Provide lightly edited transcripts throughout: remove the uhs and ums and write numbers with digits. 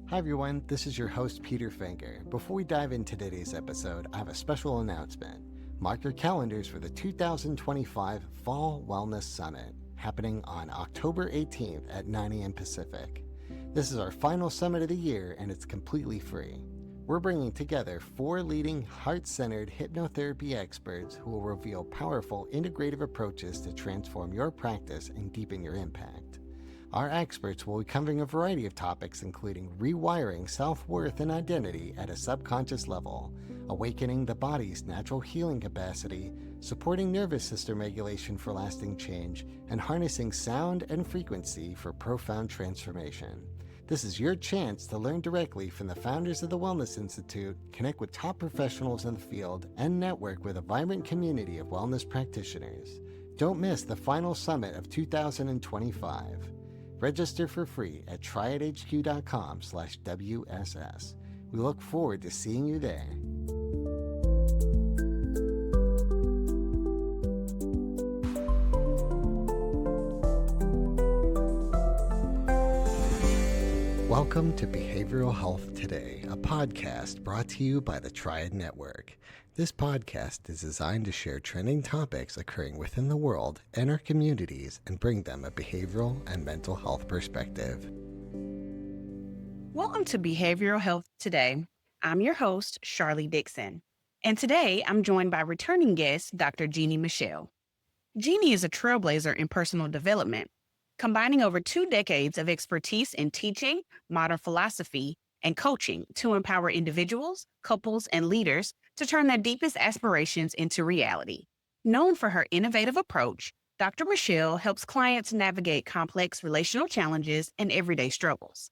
Hi everyone, this is your host Peter Finger. Before we dive into today's episode, I have a special announcement. Mark your calendars for the 2025 Fall Wellness Summit, happening on October 18th at 9 a.m. Pacific. This is our final summit of the year and it's completely free. We're bringing together 4 leading heart-centered hypnotherapy experts who will reveal powerful integrative approaches to transform your practice and deepen your impact. Our experts will be covering a variety of topics including rewiring self-worth and identity at a subconscious level, awakening the body's natural healing capacity, supporting nervous system regulation for lasting change, and harnessing sound and frequency for profound transformation. This is your chance to learn directly from the founders of the Wellness Institute, connect with top professionals in the field, and network with a vibrant community of wellness practitioners. Don't miss the final summit of 2025. Register for free at triadhq.com/WSS. We look forward to seeing you there. Welcome to Behavioral Health Today, a podcast brought to you by the Triad Network. This podcast is designed to share trending topics occurring within the world and our communities and bring them a behavioral and mental health perspective. Welcome to Behavioral Health Today. I'm your host, Sharlee Dixon, and today I'm joined by returning guest, Dr. Jeanne Michele. Jeanne is a trailblazer in personal development, combining over 2 decades of expertise in teaching, modern philosophy, and coaching to empower individuals, couples, and leaders to turn their deepest aspirations into reality. Known for her innovative approach, Dr. Michele helps clients navigate complex relational challenges and everyday struggles,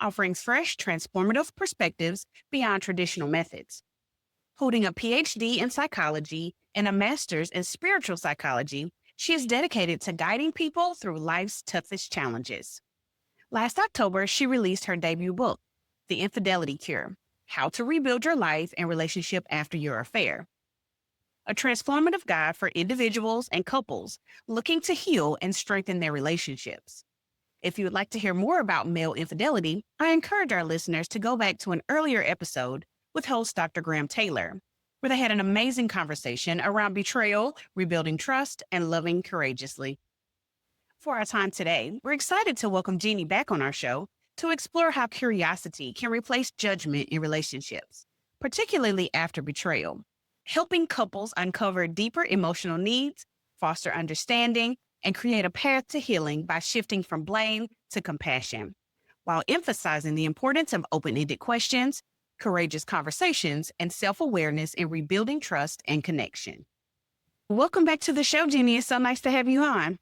offering fresh, transformative perspectives beyond traditional methods. Holding a PhD in psychology and a master's in spiritual psychology, she is dedicated to guiding people through life's toughest challenges. Last October, she released her debut book, The Infidelity Cure: How to Rebuild Your Life and Relationship After Your Affair, a transformative guide for individuals and couples looking to heal and strengthen their relationships. If you would like to hear more about male infidelity, I encourage our listeners to go back to an earlier episode with host Dr. Graham Taylor, where they had an amazing conversation around betrayal, rebuilding trust, and loving courageously. For our time today, we're excited to welcome Jeanne back on our show to explore how curiosity can replace judgment in relationships, particularly after betrayal, helping couples uncover deeper emotional needs, foster understanding, and create a path to healing by shifting from blame to compassion, while emphasizing the importance of open-ended questions, courageous conversations, and self-awareness in rebuilding trust and connection. Welcome back to the show, Jeanne. It's so nice to have you on.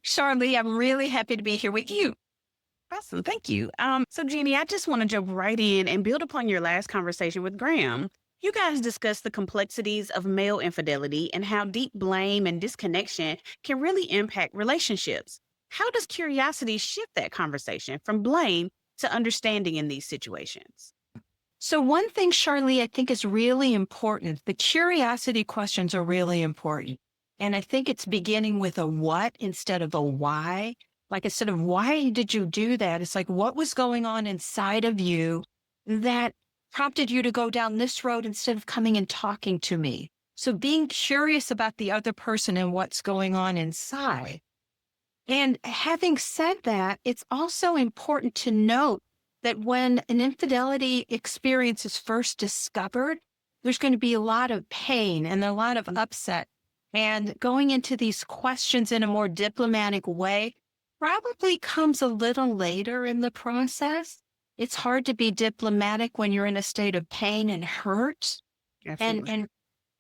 Sharlee, I'm really happy to be here with you. Awesome. Thank you. So Jeanne, I just want to jump right in and build upon your last conversation with Graham. You guys discussed the complexities of male infidelity and how deep blame and disconnection can really impact relationships. How does curiosity shift that conversation from blame to understanding in these situations? So one thing, Sharlee, I think is really important. The curiosity questions are really important. And I think it's beginning with a what instead of a why. Like instead of why did you do that? It's like, what was going on inside of you that prompted you to go down this road instead of coming and talking to me? So being curious about the other person and what's going on inside. And having said that, it's also important to note that when an infidelity experience is first discovered, there's going to be a lot of pain and a lot of upset. And going into these questions in a more diplomatic way probably comes a little later in the process. It's hard to be diplomatic when you're in a state of pain and hurt. Absolutely.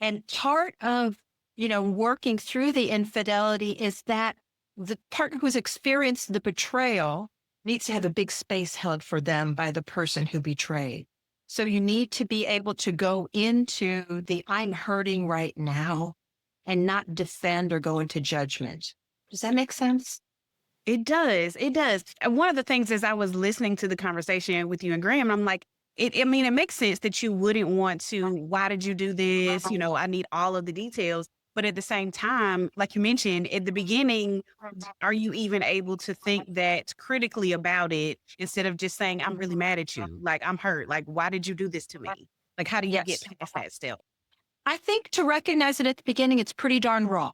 And part of, working through the infidelity is that the partner who's experienced the betrayal needs to have a big space held for them by the person who betrayed. So you need to be able to go into the I'm hurting right now and not defend or go into judgment. Does that make sense? It does. It does. And one of the things as I was listening to the conversation with you and Graham, I'm like, it makes sense that you wouldn't want to, why did you do this? I need all of the details. But at the same time, like you mentioned at the beginning, are you even able to think that critically about it instead of just saying, I'm really mad at you? Like, I'm hurt. Like, why did you do this to me? Like, how do you get Yes. past that step? I think to recognize it at the beginning, it's pretty darn raw.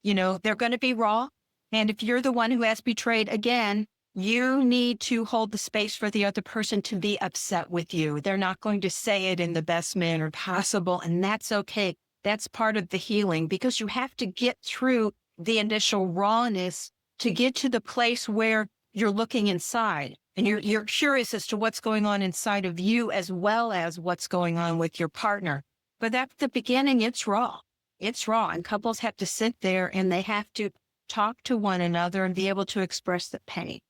They're going to be raw. And if you're the one who has betrayed again, you need to hold the space for the other person to be upset with you. They're not going to say it in the best manner possible. And that's okay. That's part of the healing because you have to get through the initial rawness to get to the place where you're looking inside and you're curious as to what's going on inside of you as well as what's going on with your partner. But at the beginning, it's raw. It's raw. And couples have to sit there and they have to talk to one another and be able to express the pain.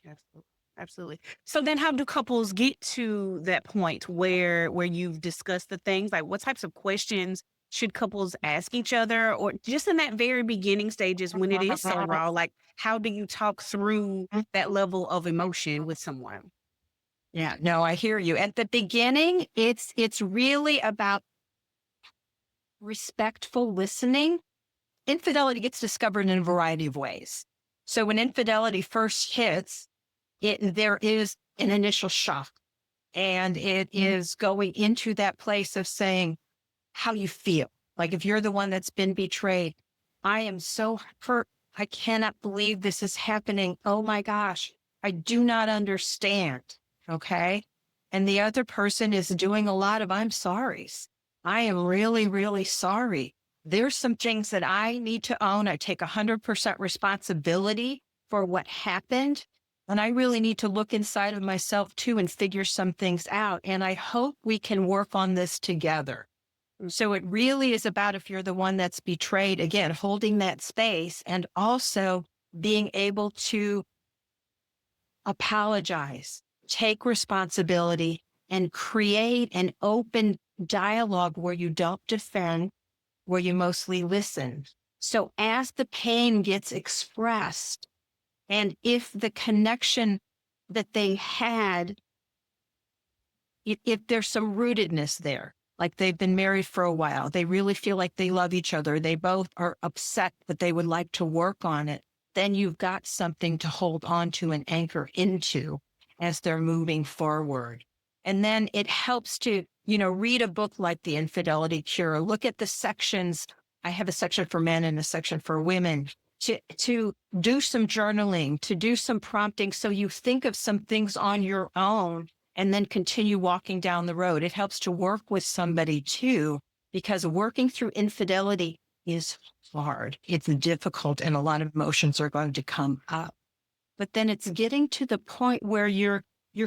Absolutely. Absolutely. So then how do couples get to that point where you've discussed the things? Like what types of questions should couples ask each other or just in that very beginning stages when it is so raw? Like how do you talk through that level of emotion with someone? Yeah, no, I hear you. At the beginning, it's really about respectful listening. Infidelity gets discovered in a variety of ways. So when infidelity first hits, there is an initial shock and it is going into that place of saying how you feel. Like if you're the one that's been betrayed, I am so hurt. I cannot believe this is happening. Oh my gosh, I do not understand. Okay. And the other person is doing a lot of I'm sorries. I am really, really sorry. There's some things that I need to own. I take 100% responsibility for what happened. And I really need to look inside of myself too and figure some things out. And I hope we can work on this together. So it really is about if you're the one that's betrayed, again, holding that space and also being able to apologize, take responsibility, and create an open dialogue where you don't defend, where you mostly listen. So as the pain gets expressed, and if the connection that they had, if there's some rootedness there, like they've been married for a while, they really feel like they love each other, they both are upset, but they would like to work on it, then you've got something to hold on to and anchor into as they're moving forward. And then it helps to, read a book like The Infidelity Cure, look at the sections. I have a section for men and a section for women to do some journaling, to do some prompting. So you think of some things on your own and then continue walking down the road. It helps to work with somebody too, because working through infidelity is hard. It's difficult and a lot of emotions are going to come up. But then it's getting to the point where you're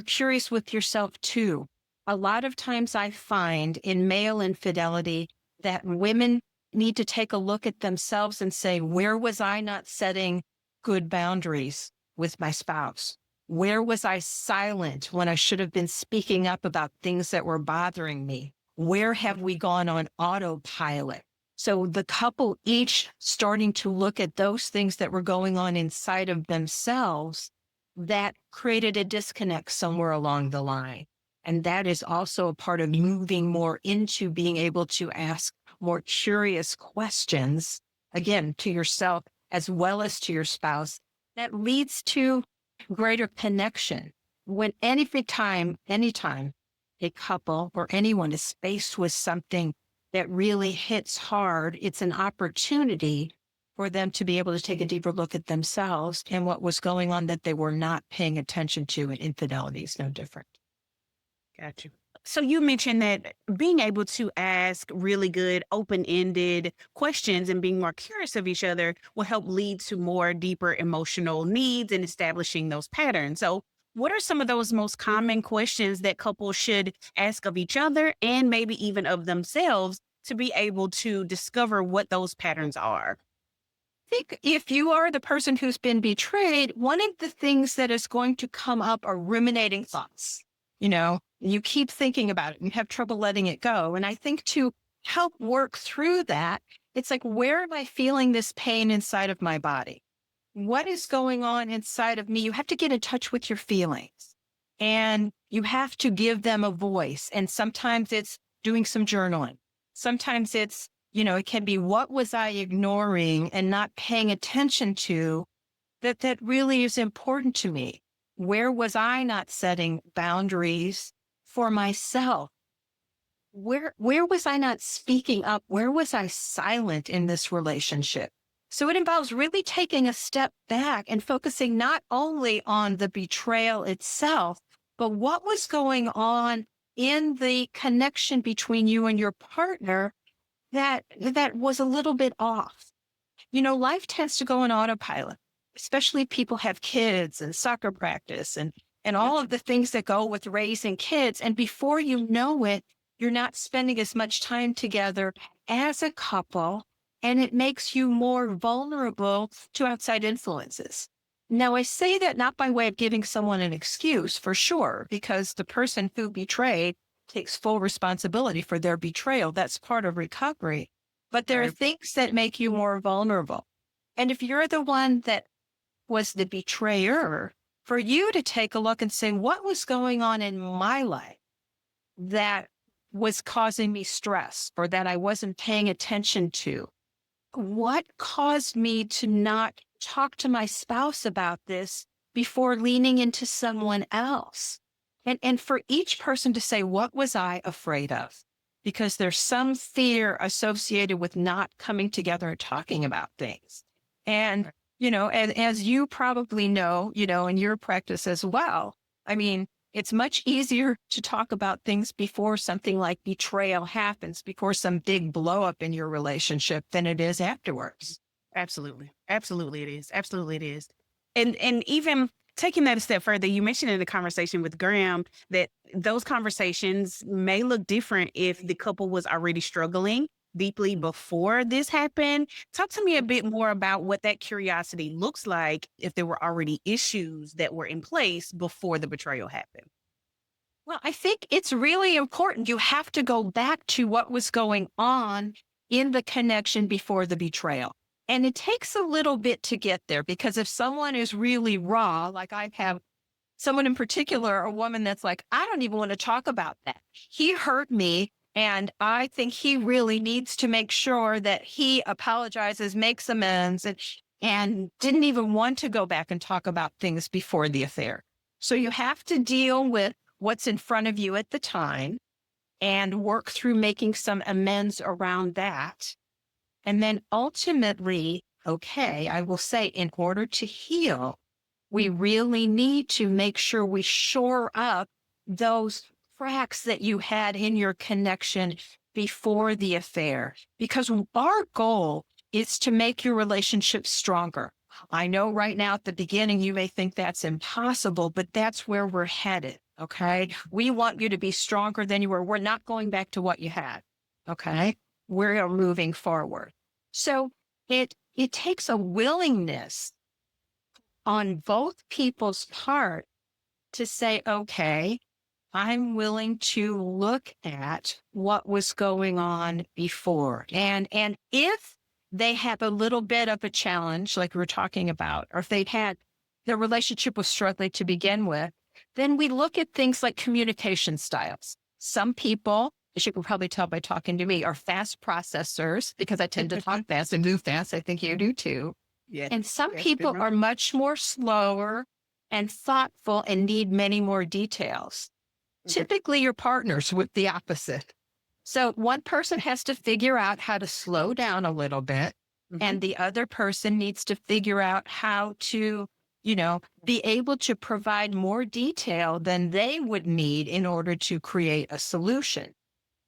curious with yourself too. A lot of times I find in male infidelity that women need to take a look at themselves and say, where was I not setting good boundaries with my spouse? Where was I silent when I should have been speaking up about things that were bothering me? Where have we gone on autopilot? So the couple each starting to look at those things that were going on inside of themselves that created a disconnect somewhere along the line. And that is also a part of moving more into being able to ask more curious questions, again, to yourself as well as to your spouse. That leads to greater connection. Anytime a couple or anyone is faced with something that really hits hard, it's an opportunity for them to be able to take a deeper look at themselves and what was going on that they were not paying attention to, and infidelity is no different. Got you. So you mentioned that being able to ask really good, open-ended questions and being more curious of each other will help lead to more deeper emotional needs and establishing those patterns. So what are some of those most common questions that couples should ask of each other and maybe even of themselves to be able to discover what those patterns are? I think if you are the person who's been betrayed, one of the things that is going to come up are ruminating thoughts. You keep thinking about it and you have trouble letting it go. And I think to help work through that, it's like, where am I feeling this pain inside of my body? What is going on inside of me? You have to get in touch with your feelings and you have to give them a voice. And sometimes it's doing some journaling. Sometimes it's It can be, what was I ignoring and not paying attention to that really is important to me? Where was I not setting boundaries for myself? Where was I not speaking up? Where was I silent in this relationship? So it involves really taking a step back and focusing not only on the betrayal itself, but what was going on in the connection between you and your partner that was a little bit off. Life tends to go on autopilot, especially if people have kids and soccer practice and all of the things that go with raising kids. And before you know it, you're not spending as much time together as a couple, and it makes you more vulnerable to outside influences. Now, I say that not by way of giving someone an excuse, for sure, because the person who betrayed takes full responsibility for their betrayal. That's part of recovery. But there are things that make you more vulnerable. And if you're the one that was the betrayer, for you to take a look and say, what was going on in my life that was causing me stress or that I wasn't paying attention to? What caused me to not talk to my spouse about this before leaning into someone else? And for each person to say, what was I afraid of? Because there's some fear associated with not coming together and talking about things. And, as you probably know, in your practice as well, I mean, it's much easier to talk about things before something like betrayal happens, before some big blow up in your relationship, than it is afterwards. Absolutely. Absolutely it is. Absolutely it is. And even taking that a step further, you mentioned in the conversation with Graham that those conversations may look different if the couple was already struggling deeply before this happened. Talk to me a bit more about what that curiosity looks like if there were already issues that were in place before the betrayal happened. Well, I think it's really important. You have to go back to what was going on in the connection before the betrayal. And it takes a little bit to get there, because if someone is really raw, like I have someone in particular, a woman that's like, I don't even want to talk about that. He hurt me, and I think he really needs to make sure that he apologizes, makes amends, and didn't even want to go back and talk about things before the affair. So you have to deal with what's in front of you at the time and work through making some amends around that. And then ultimately, okay, I will say, in order to heal, we really need to make sure we shore up those cracks that you had in your connection before the affair, because our goal is to make your relationship stronger. I know right now at the beginning, you may think that's impossible, but that's where we're headed. Okay. We want you to be stronger than you were. We're not going back to what you had. Okay. We're moving forward. So it takes a willingness on both people's part to say, okay, I'm willing to look at what was going on before. And if they have a little bit of a challenge, like we were talking about, or if they've had their relationship was struggling to begin with, then we look at things like communication styles. Some people, as you can probably tell by talking to me, are fast processors, because I tend to talk fast and move fast. I think you do too. Yeah. And some people are much more slower and thoughtful and need many more details. Typically, your partner's with the opposite. So one person has to figure out how to slow down a little bit, and the other person needs to figure out how to, be able to provide more detail than they would need in order to create a solution.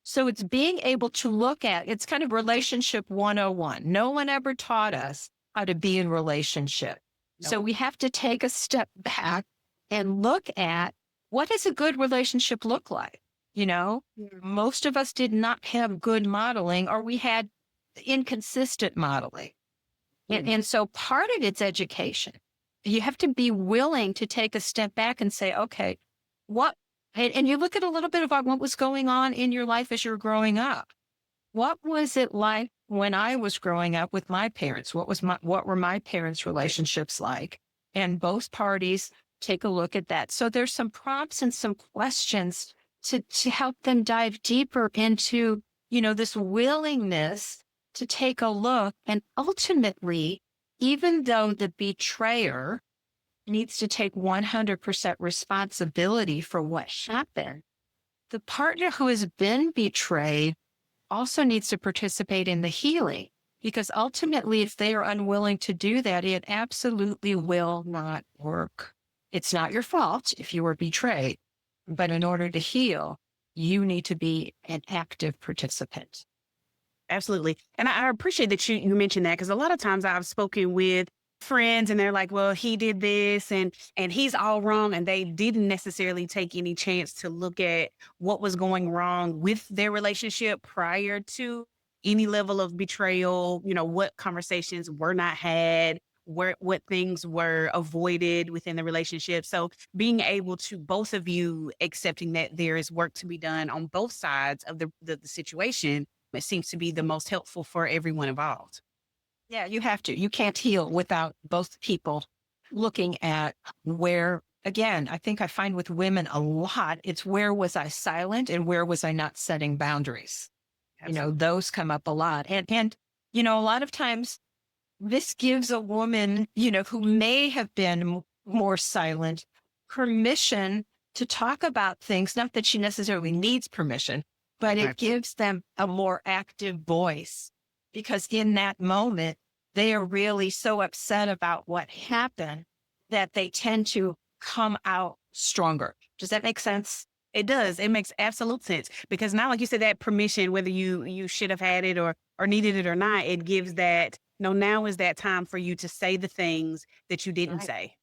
So it's being able to look at, it's kind of relationship 101. No one ever taught us how to be in relationship. Nope. So we have to take a step back and look at, what does a good relationship look like? Most of us did not have good modeling, or we had inconsistent modeling. And so part of it's education. You have to be willing to take a step back and say, okay, and you look at a little bit about what was going on in your life as you're growing up. What was it like when I was growing up with my parents? What were my parents' relationships like? And both parties take a look at that. So there's some prompts and some questions to help them dive deeper into, this willingness to take a look. And ultimately, even though the betrayer needs to take 100% responsibility for what happened, the partner who has been betrayed also needs to participate in the healing, because ultimately, if they are unwilling to do that, it absolutely will not work. It's not your fault if you were betrayed, but in order to heal, you need to be an active participant. Absolutely. And I appreciate that you mentioned that, because a lot of times I've spoken with friends and they're like, well, he did this and he's all wrong. And they didn't necessarily take any chance to look at what was going wrong with their relationship prior to any level of betrayal, what conversations were not had, what things were avoided within the relationship. So being able to, both of you accepting that there is work to be done on both sides of the situation, it seems to be the most helpful for everyone involved. Yeah, you have to. You can't heal without both people looking at where, again, I think I find with women a lot, it's where was I silent and where was I not setting boundaries? Absolutely. Those come up a lot. And a lot of times this gives a woman, who may have been more silent, permission to talk about things, not that she necessarily needs permission, but it Right. gives them a more active voice, because in that moment, they are really so upset about what happened that they tend to come out stronger. Does that make sense? It does. It makes absolute sense, because now, like you said, that permission, whether you should have had it or needed it or not, it gives that, now is that time for you to say the things that you didn't Right. say.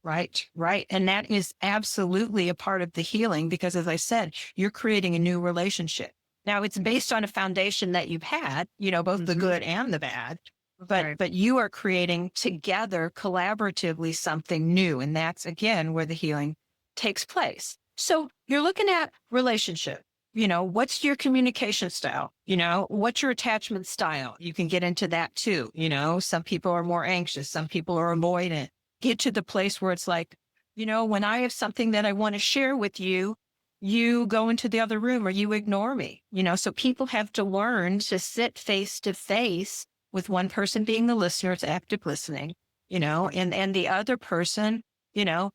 Right, right. And that is absolutely a part of the healing, because as I said, you're creating a new relationship. Now it's based on a foundation that you've had, both the Mhm. good and the bad, but Right. but you are creating together collaboratively something new. And that's again where the healing takes place. So you're looking at relationship. What's your communication style? What's your attachment style? You can get into that too. Some people are more anxious, some people are avoidant. Get to the place where it's like, when I have something that I want to share with you, you go into the other room or you ignore me. So people have to learn to sit face to face with one person being the listener, it's active listening, and the other person,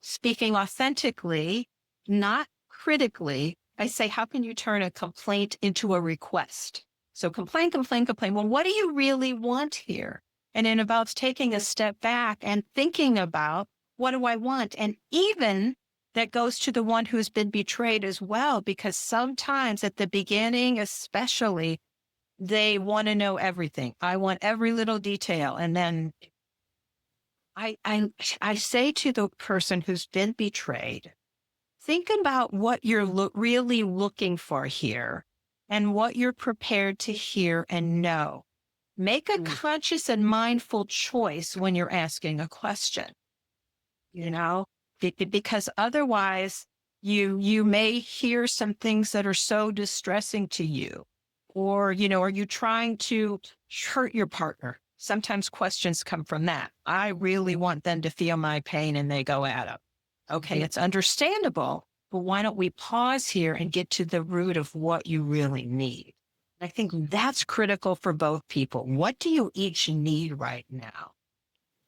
speaking authentically, not critically. I say, how can you turn a complaint into a request? So complain, complain, complain. Well, what do you really want here? And it involves taking a step back and thinking about, what do I want? And even that goes to the one who's been betrayed as well, because sometimes at the beginning, especially, they want to know everything. I want every little detail. And then I say to the person who's been betrayed, think about what you're really looking for here and what you're prepared to hear and know. Make a Mm. conscious and mindful choice when you're asking a question, because otherwise you may hear some things that are so distressing to you, or, are you trying to hurt your partner? Sometimes questions come from that. I really want them to feel my pain and they go at it. Okay, Mhm. it's understandable, but why don't we pause here and get to the root of what you really need? I think that's critical for both people. What do you each need right now?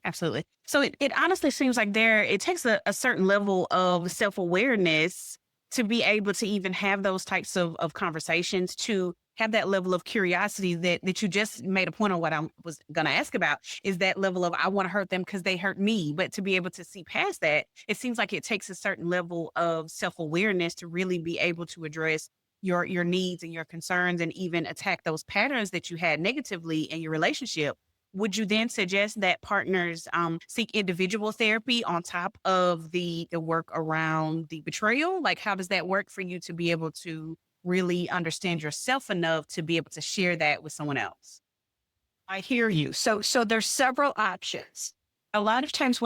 Absolutely. So it honestly seems like it takes a certain level of self-awareness to be able to even have those types of conversations, to have that level of curiosity that you just made a point on. What I was going to ask about is that level of, I want to hurt them because they hurt me. But to be able to see past that, it seems like it takes a certain level of self-awareness to really be able to address your needs and your concerns, and even attack those patterns that you had negatively in your relationship. Would you then suggest that partners seek individual therapy on top of the work around the betrayal? Like, how does that work for you to be able to really understand yourself enough to be able to share that with someone else? I hear you. So there's several options. A lot of times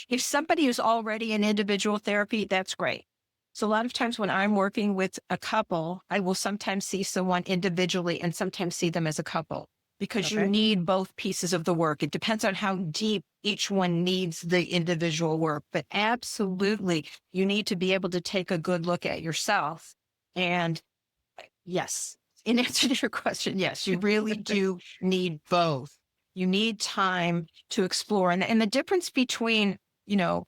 if somebody is already in individual therapy, that's great. So a lot of times when I'm working with a couple, I will sometimes see someone individually and sometimes see them as a couple, because you Okay. need both pieces of the work. It depends on how deep each one needs the individual work, but absolutely you need to be able to take a good look at yourself. And yes, in answer to your question, yes, you really do need both. You need time to explore. And the difference between,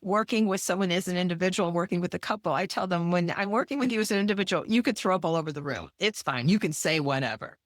working with someone as an individual, working with a couple, I tell them, when I'm working with you as an individual, you could throw up all over the room. It's fine. You can say whatever.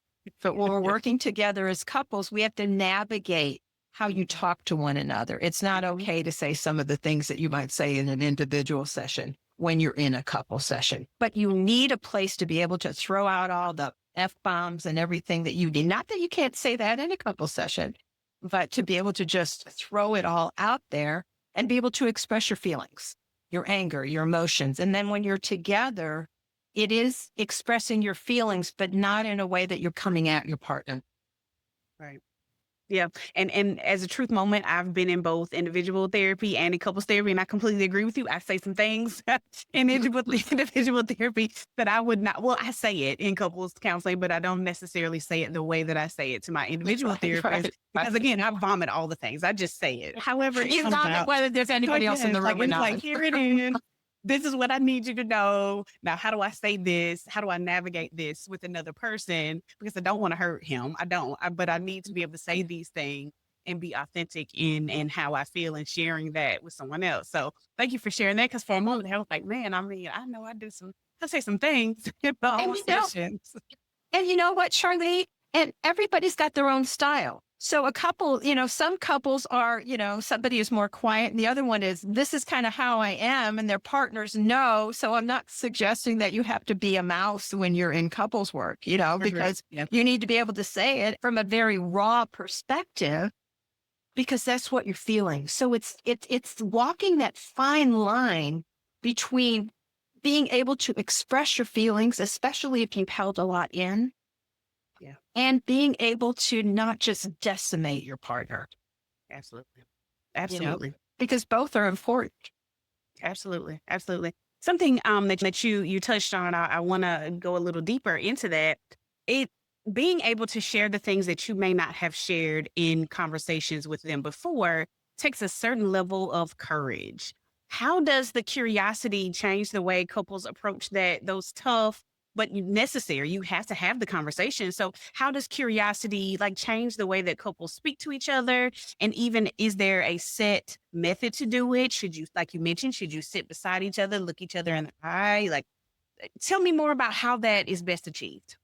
But when we're working together as couples, we have to navigate how you talk to one another. It's not okay to say some of the things that you might say in an individual session when you're in a couple session. But you need a place to be able to throw out all the F-bombs and everything that you need. Not that you can't say that in a couple session, but to be able to just throw it all out there and be able to express your feelings, your anger, your emotions. And then when you're together, it is expressing your feelings, but not in a way that you're coming at your partner. Right. Yeah. And as a truth moment, I've been in both individual therapy and in couples therapy, and I completely agree with you. I say some things in individual therapy that I would not, well, I say it in couples counseling, but I don't necessarily say it the way that I say it to my individual therapist. Because again, I vomit all the things. I just say it. However, it You comes vomit out. whether there's anybody else in the room or It's not. like, here it is. This is what I need you to know. Now, how do I say this? How do I navigate this with another person? Because I don't want to hurt him. But I need to be able to say these things and be authentic in how I feel and sharing that with someone else. So thank you for sharing that. Because for a moment, I was like, man, I know I say some things in my own sessions. And you know what, Sharlee? And everybody's got their own style. So a couple, some couples are, somebody is more quiet and the other one is, this is kind of how I am. And their partners know. So I'm not suggesting that you have to be a mouse when you're in couples work, because you need to be able to say it from a very raw perspective, because that's what you're feeling. So it's walking that fine line between being able to express your feelings, especially if you've held a lot in. Yeah. And being able to not just decimate your partner. Absolutely. Absolutely. Because both are important. Absolutely. Absolutely. Something that you touched on, I want to go a little deeper into that. It being able to share the things that you may not have shared in conversations with them before takes a certain level of courage. How does the curiosity change the way couples approach those tough but necessary? You have to have the conversation. So how does curiosity change the way that couples speak to each other? And even, is there a set method to do it? Should you, like you mentioned, should you sit beside each other, look each other in the eye? Tell me more about how that is best achieved.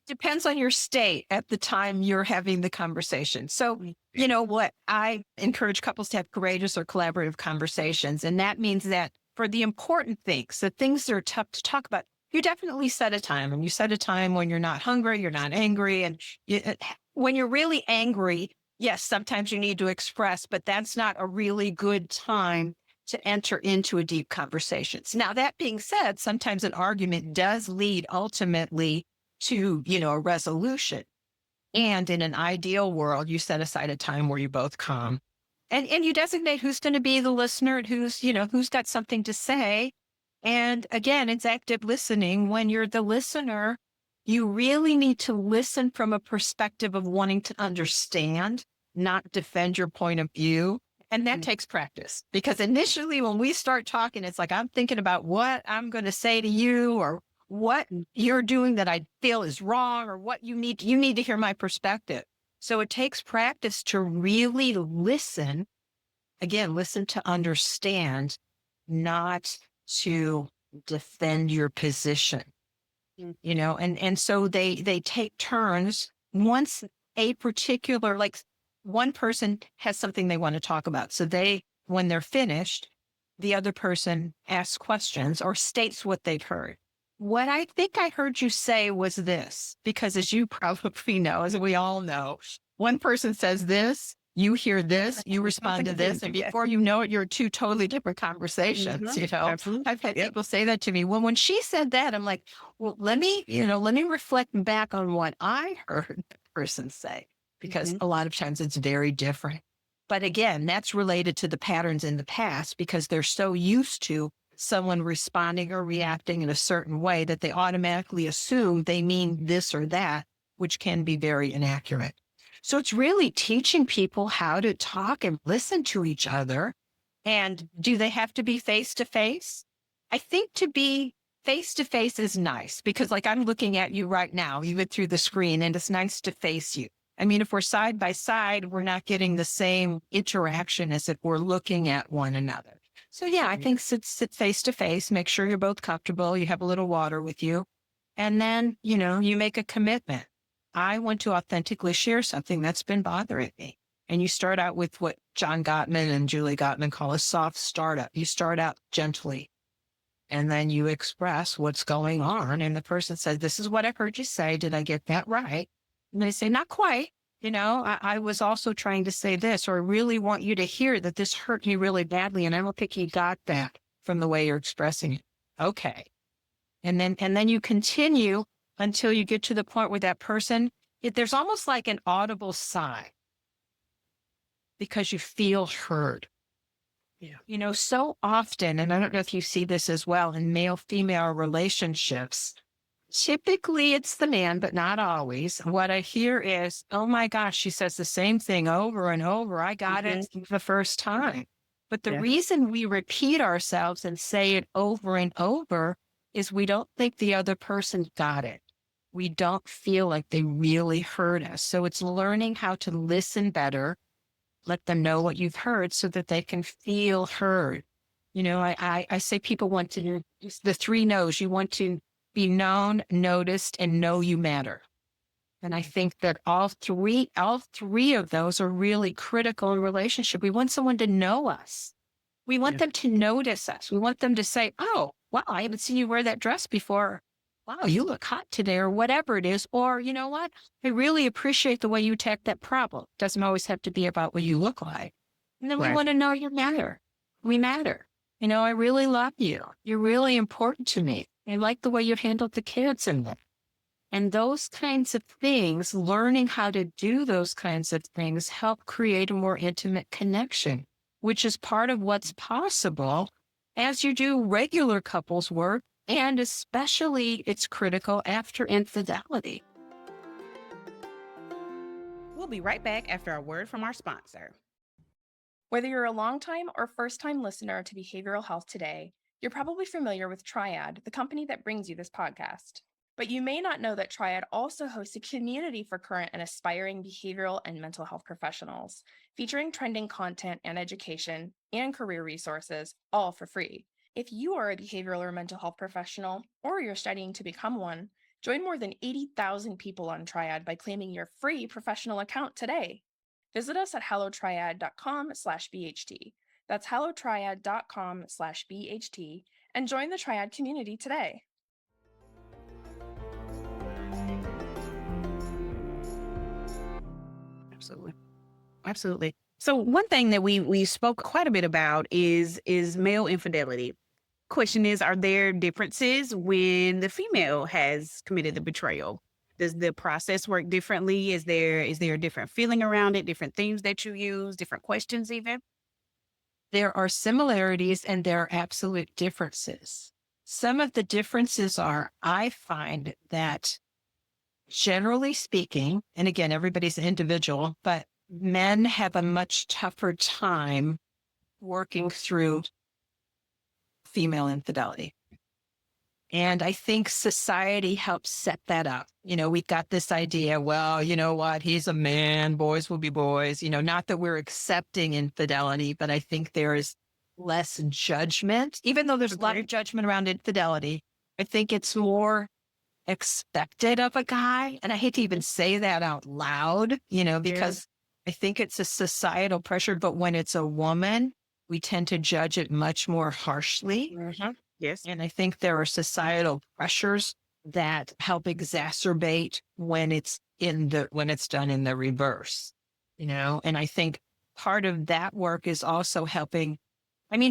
Depends on your state at the time you're having the conversation. So, what I encourage couples to have courageous or collaborative conversations. And that means that for the important things, the things that are tough to talk about, you definitely set a time, and you set a time when you're not hungry, you're not angry. And when you're really angry, yes, sometimes you need to express, but that's not a really good time to enter into a deep conversation. Now, that being said, sometimes an argument does lead ultimately to, a resolution. And in an ideal world, you set aside a time where you both calm and you designate who's going to be the listener and who's got something to say. And again, it's active listening. When you're the listener, you really need to listen from a perspective of wanting to understand, not defend your point of view. And that takes practice, because initially when we start talking, it's like, I'm thinking about what I'm going to say to you, or what you're doing that I feel is wrong, or what you need to hear my perspective. So it takes practice to really listen. Again, listen to understand, not to defend your position, and so they take turns. Once a particular, one person has something they want to talk about. So when they're finished, the other person asks questions or states what they've heard. What I think I heard you say was this, because as you probably know, as we all know, one person says this, you hear this, you respond to this, and before you know it, you're two totally different conversations. Absolutely. I've had people say that to me. Well, when she said that, I'm like, well, let me reflect back on what I heard the person say, because a lot of times it's very different. But again, that's related to the patterns in the past, because they're so used to someone responding or reacting in a certain way that they automatically assume they mean this or that, which can be very inaccurate. So it's really teaching people how to talk and listen to each other. And do they have to be face to face? I think to be face to face is nice because like I'm looking at you right now, even through the screen, and it's nice to face you. I mean, if we're side by side, we're not getting the same interaction as if we're looking at one another. So yeah, I think sit face to face, make sure you're both comfortable. You have a little water with you. And then, you make a commitment. I want to authentically share something that's been bothering me. And you start out with what John Gottman and Julie Gottman call a soft startup. You start out gently and then you express what's going on. And the person says, this is what I've heard you say. Did I get that right? And they say, not quite. I was also trying to say this, or I really want you to hear that this hurt me really badly. And I don't think you got that from the way you're expressing it. Okay. And then you continue until you get to the point where that person, there's almost like an audible sigh because you feel heard. Yeah. So often, and I don't know if you see this as well in male-female relationships, typically it's the man, but not always. What I hear is, oh my gosh, she says the same thing over and over. I got it the first time. But the reason we repeat ourselves and say it over and over is we don't think the other person got it. We don't feel like they really heard us. So it's learning how to listen better, let them know what you've heard so that they can feel heard. I say people want to, the 3 no's, you want to be known, noticed, and know you matter. And I think that all three of those are really critical in a relationship. We want someone to know us. We want them to notice us. We want them to say, oh, wow, I haven't seen you wear that dress before. Wow, you look hot today, or whatever it is. Or, you know what? I really appreciate the way you attack that problem. Doesn't always have to be about what you look like. And then we want to know you matter. We matter. I really love you. You're really important to me. I like the way you handled the kids and that. And those kinds of things, learning how to do those kinds of things help create a more intimate connection, which is part of what's possible as you do regular couples work. And especially it's critical after infidelity. We'll be right back after a word from our sponsor. Whether you're a longtime or first-time listener to Behavioral Health Today, you're probably familiar with Triad, the company that brings you this podcast. But you may not know that Triad also hosts a community for current and aspiring behavioral and mental health professionals, featuring trending content and education and career resources, all for free. If you are a behavioral or mental health professional, or you're studying to become one, join more than 80,000 people on Triad by claiming your free professional account today. Visit us at hellotriad.com/BHT. That's hellotriad.com/BHT and join the Triad community today. Absolutely. So one thing that we spoke quite a bit about is male infidelity. Question is, are there differences when the female has committed the betrayal? Does the process work differently? Is there a different feeling around it, different themes that you use, different questions even? There are similarities and there are absolute differences. Some of the differences are, I find that generally speaking, and again, everybody's individual, but men have a much tougher time working through female infidelity. And I think society helps set that up. We've got this idea, well, you know what? He's a man, boys will be boys. Not that we're accepting infidelity, but I think there is less judgment, even though there's a lot of judgment around infidelity. I think it's more expected of a guy. And I hate to even say that out loud, because I think it's a societal pressure, but when it's a woman, we tend to judge it much more harshly. Yes. And I think there are societal pressures that help exacerbate when it's done in the reverse, and I think part of that work is also helping.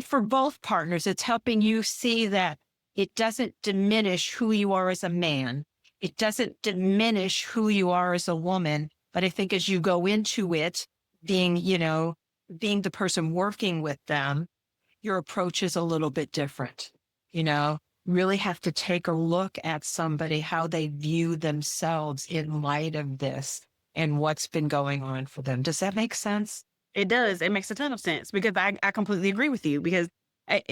For both partners, it's helping you see that it doesn't diminish who you are as a man. It doesn't diminish who you are as a woman. But I think as you go into it, being the person working with them, your approach is a little bit different. Really have to take a look at somebody, how they view themselves in light of this and what's been going on for them. Does that make sense? It does. It makes a ton of sense because I completely agree with you because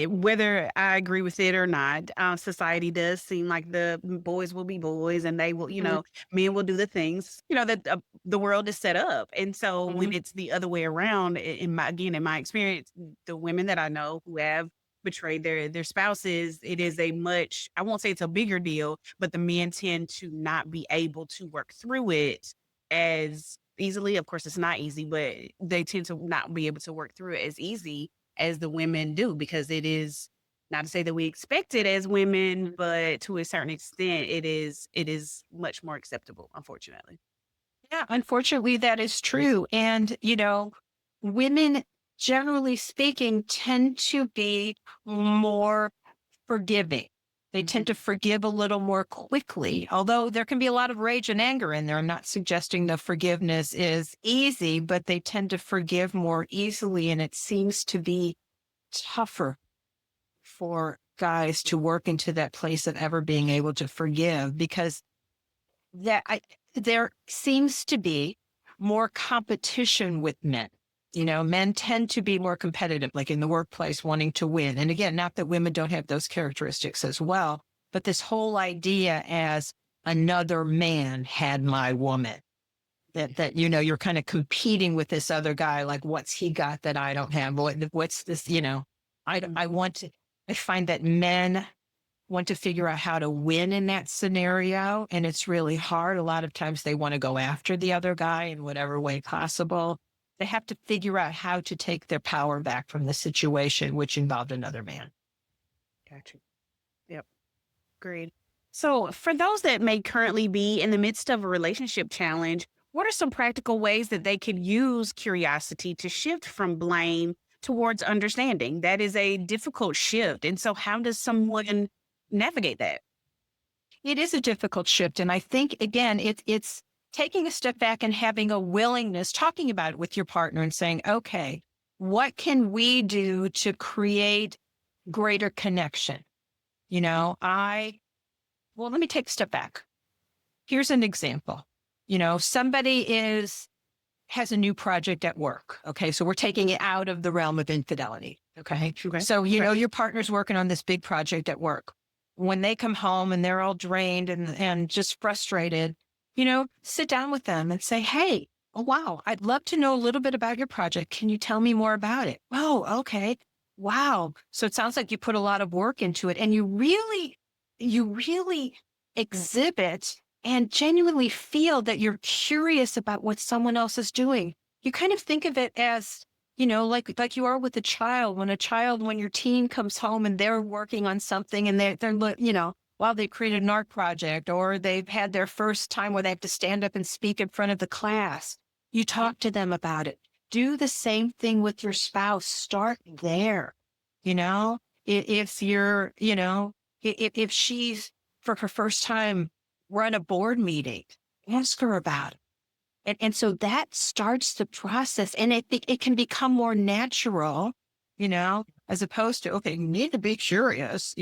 whether I agree with it or not, society does seem like the boys will be boys and they will, Mhm, men will do the things, that the world is set up. And so when mhm. it's the other way around, in my experience, the women that I know who have betrayed their spouses, it is a much, I won't say it's a bigger deal, but the men tend to not be able to work through it as easily. Of course, it's not easy, but they tend to not be able to work through it as easy as the women do, because it is not to say that we expect it as women, but to a certain extent, it is much more acceptable, unfortunately. Yeah, unfortunately, that is true. And, women, generally speaking, tend to be more forgiving. They tend Mhm. to forgive a little more quickly, although there can be a lot of rage and anger in there. I'm not suggesting the forgiveness is easy, but they tend to forgive more easily. And it seems to be tougher for guys to work into that place of ever being able to forgive because that I there seems to be more competition with men. Men tend to be more competitive, like in the workplace, wanting to win. And again, not that women don't have those characteristics as well, but this whole idea as another man had my woman, that you're kind of competing with this other guy, like what's he got that I don't have? What's this? I Mhm. want to. I find that men want to figure out how to win in that scenario. And it's really hard. A lot of times they want to go after the other guy in whatever way possible. They have to figure out how to take their power back from the situation, which involved another man. Gotcha. Yep. Agreed. So, for those that may currently be in the midst of a relationship challenge, what are some practical ways that they could use curiosity to shift from blame towards understanding? That is a difficult shift. And so, how does someone navigate that? It is a difficult shift. And I think, again, it's taking a step back and having a willingness, talking about it with your partner and saying, okay, what can we do to create greater connection? Well, let me take a step back. Here's an example. Somebody has a new project at work. Okay. So we're taking it out of the realm of infidelity. Okay. Okay. So, Okay. your partner's working on this big project at work. When they come home and they're all drained and just frustrated, sit down with them and say, hey, oh, wow, I'd love to know a little bit about your project. Can you tell me more about it? Oh, okay. Wow. So it sounds like you put a lot of work into it and you really exhibit and genuinely feel that you're curious about what someone else is doing. You kind of think of it as, like you are with a child. When your teen comes home and they're working on something and while they created an art project or they've had their first time where they have to stand up and speak in front of the class, you talk to them about it. Do the same thing with your spouse. Start there. You know, if you're, if she's for her first time run a board meeting, ask her about it. And so that starts the process and it can become more natural, as opposed to, okay, you need to be curious,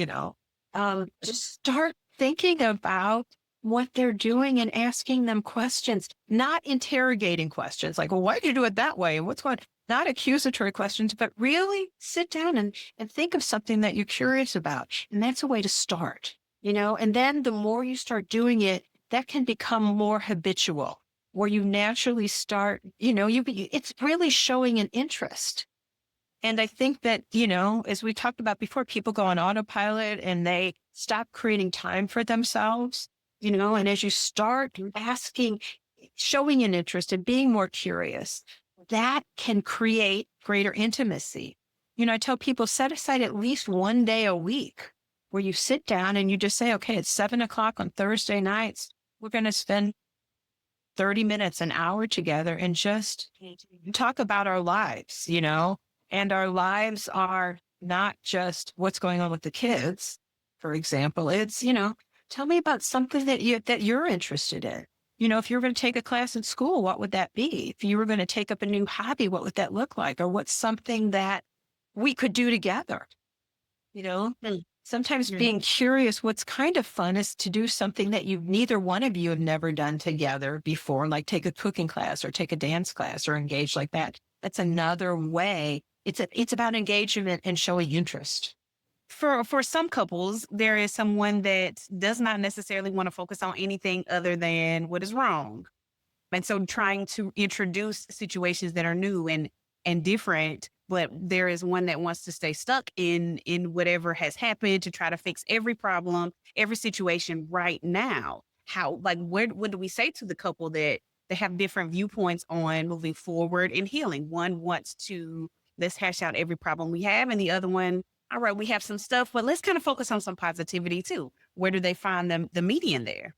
just start thinking about what they're doing and asking them questions, not interrogating questions like, well, why did you do it that way? And what's going, not accusatory questions, but really sit down and think of something that you're curious about. And that's a way to start, and then the more you start doing it, that can become more habitual where you naturally start, it's really showing an interest. And I think that, as we talked about before, people go on autopilot and they stop creating time for themselves, and as you start asking, showing an interest and being more curious, that can create greater intimacy. I tell people set aside at least one day a week where you sit down and you just say, okay, it's 7 o'clock on Thursday nights. We're going to spend 30 minutes, an hour together and just talk about our lives, and our lives are not just what's going on with the kids. For example, it's, tell me about something that you're interested in. If you were going to take a class in school, what would that be? If you were going to take up a new hobby, what would that look like? Or what's something that we could do together? Mm. Sometimes Yeah. being curious, what's kind of fun is to do something that neither one of you have never done together before, like take a cooking class or take a dance class or engage like that. That's another way It's about engagement and showing interest. For some couples, there is someone that does not necessarily want to focus on anything other than what is wrong. And so trying to introduce situations that are new and different, but there is one that wants to stay stuck in whatever has happened to try to fix every problem, every situation right now. How, like, what do we say to the couple that they have different viewpoints on moving forward and healing? One wants to, let's hash out every problem we have, and the other one, all right, we have some stuff, but let's kind of focus on some positivity too. Where do they find the median there?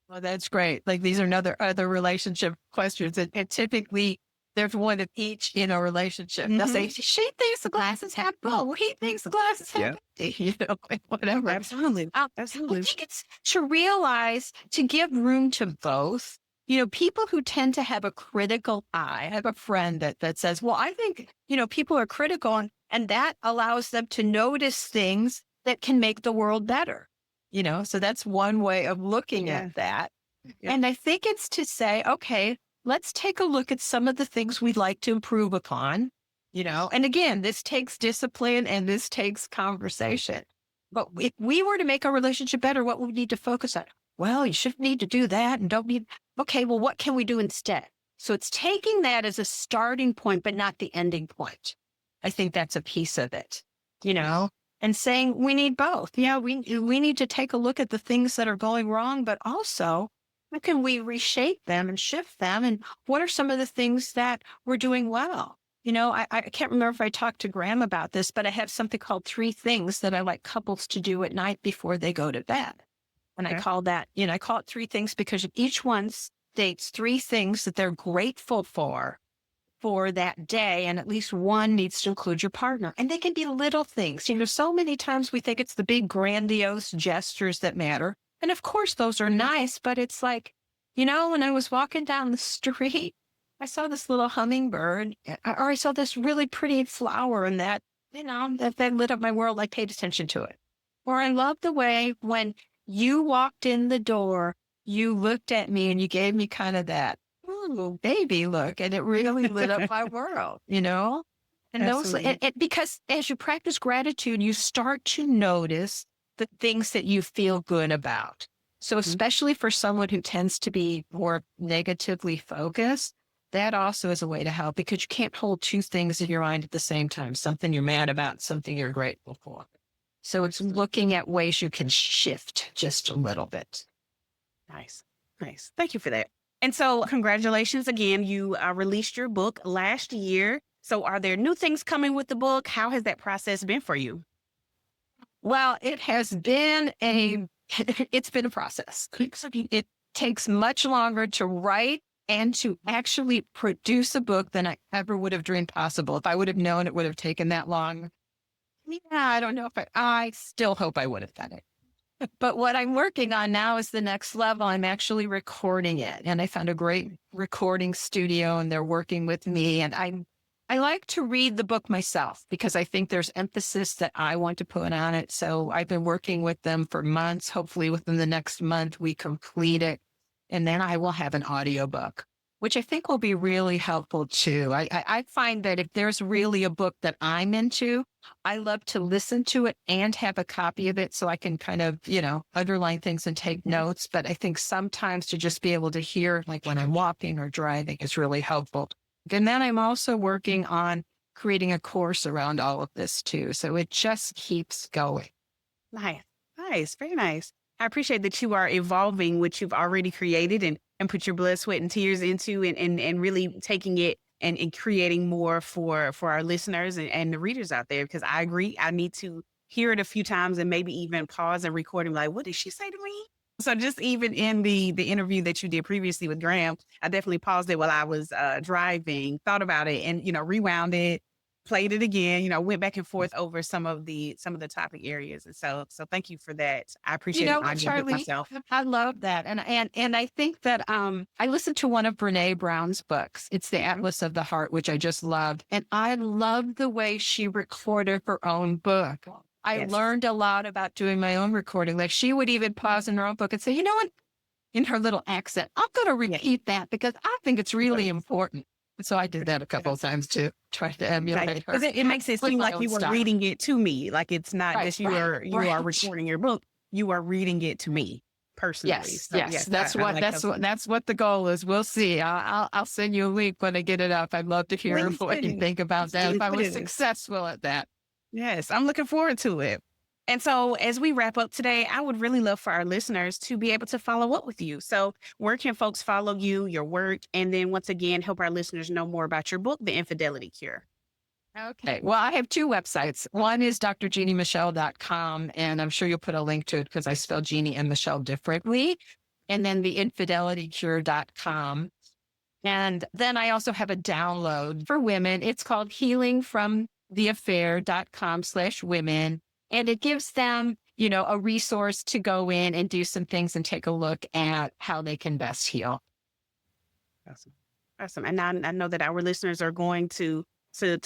Well, that's great. Like these are other relationship questions. And typically there's one of each in a relationship. They'll say, she thinks the glass is half full. He thinks the glass is half empty, you know, whatever. Absolutely. I Absolutely. think it's to realize, to give room to both. You know, people who tend to have a critical eye. I have a friend that says, well, I think, you know, people are critical and that allows them to notice things that can make the world better. You know, so that's one way of looking at that. Yeah. And I think it's to say, okay, let's take a look at some of the things we'd like to improve upon, you know, and again, this takes discipline and this takes conversation. But if we were to make our relationship better, what would we need to focus on? Well, you shouldn't need to do that and don't need, okay, well, what can we do instead? So it's taking that as a starting point, but not the ending point. I think that's a piece of it, you know, and saying we need both. Yeah, we need to take a look at the things that are going wrong, but also how can we reshape them and shift them? And what are some of the things that we're doing well? You know, I can't remember if I talked to Graham about this, but I have something called 3 things that I like couples to do at night before they go to bed. And I call that, you know, I call it 3 things because each one states 3 things that they're grateful for that day. And at least one needs to include your partner. And they can be little things. You know, so many times we think it's the big grandiose gestures that matter. And of course, those are nice, but it's like, you know, when I was walking down the street, I saw this little hummingbird, or I saw this really pretty flower, and that, you know, that lit up my world. I paid attention to it. Or I love the way when you walked in the door, you looked at me and you gave me kind of that, ooh, baby look, and it really lit up my world, you know? And Absolutely. those, because as you practice gratitude, you start to notice the things that you feel good about. So especially for someone who tends to be more negatively focused, that also is a way to help because you can't hold 2 things in your mind at the same time, something you're mad about, something you're grateful for. So it's looking at ways you can shift just a little bit. Nice. Nice. Thank you for that. And so congratulations again. You released your book last year. So are there new things coming with the book? How has that process been for you? Well, it has been it's been a process. It takes much longer to write and to actually produce a book than I ever would have dreamed possible. If I would have known it would have taken that long. Yeah, I don't know if I still hope I would have done it. But what I'm working on now is the next level. I'm actually recording it. And I found a great recording studio and they're working with me. And I like to read the book myself because I think there's emphasis that I want to put on it. So I've been working with them for months. Hopefully within the next month, we complete it. And then I will have an audiobook, which I think will be really helpful too. I find that if there's really a book that I'm into, I love to listen to it and have a copy of it so I can kind of, you know, underline things and take notes. But I think sometimes to just be able to hear, like when I'm walking or driving, is really helpful. And then I'm also working on creating a course around all of this too. So it just keeps going. Nice. Nice. Very nice. I appreciate that you are evolving what you've already created and put your blood, sweat, and tears into and really taking it and creating more for our listeners and the readers out there. Because I agree, I need to hear it a few times and maybe even pause and record and be like, what did she say to me? So just even in the interview that you did previously with Graham, I definitely paused it while I was driving, thought about it and, you know, rewound it, played it again, you know, went back and forth over some of the topic areas. And so thank you for that. I appreciate You know it. what, I did it Sharlee? myself. I love that. And I think that I listened to one of Brene Brown's books. It's The Atlas of the Heart, which I just loved. And I love the way she recorded her own book. I Yes. learned a lot about doing my own recording. Like she would even pause in her own book and say, you know what, in her little accent, I'm going to repeat that because I think it's really important. So I did that a couple of times too, tried to emulate her. Because it makes it with seem my like own you were style. reading it to me. Like it's not Right, just right, you are right. recording your book. You are reading it to me personally. Yes, So yes, that's what the goal is. We'll see. I'll send you a link when I get it up. I'd love to hear Please what you do. think about that. If I was Please. successful at that. Yes, I'm looking forward to it. And so, as we wrap up today, I would really love for our listeners to be able to follow up with you. So, where can folks follow you, your work, and then once again, help our listeners know more about your book, The Infidelity Cure? Okay. Well, I have two websites. One is drjeanniemichele.com, and I'm sure you'll put a link to it because I spell Jeannie and Michelle differently. And then the infidelitycure.com. And then I also have a download for women. It's called healingfromtheaffair.com/women. And it gives them, a resource to go in and do some things and take a look at how they can best heal. Awesome. Awesome. And I know that our listeners are going to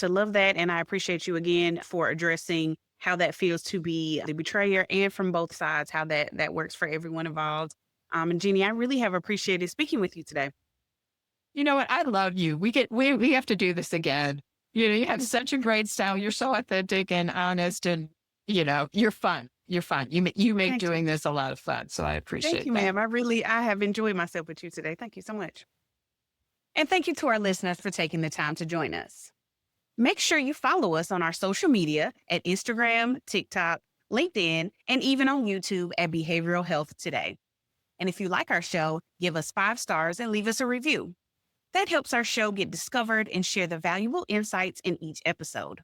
love that. And I appreciate you again for addressing how that feels to be the betrayer and from both sides, how that works for everyone involved. And Jeannie, I really have appreciated speaking with you today. You know what? I love you. We have to do this again. You have such a great style. You're so authentic and honest, and you're fun. You're fun. You make Thank doing this a lot of fun. So I appreciate Thank you, that. ma'am. I have enjoyed myself with you today. Thank you so much. And thank you to our listeners for taking the time to join us. Make sure you follow us on our social media at Instagram, TikTok, LinkedIn, and even on YouTube at Behavioral Health Today. And if you like our show, give us 5 stars and leave us a review. That helps our show get discovered and share the valuable insights in each episode.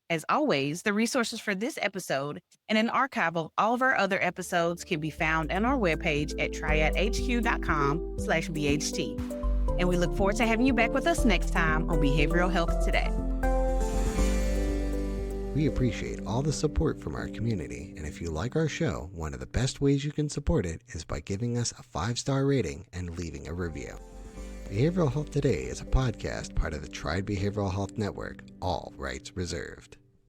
As always, the resources for this episode and an archive of all of our other episodes can be found on our webpage at triadhq.com/BHT. And we look forward to having you back with us next time on Behavioral Health Today. We appreciate all the support from our community, and if you like our show, one of the best ways you can support it is by giving us a 5-star rating and leaving a review. Behavioral Health Today is a podcast part of the Triad Behavioral Health Network, all rights reserved.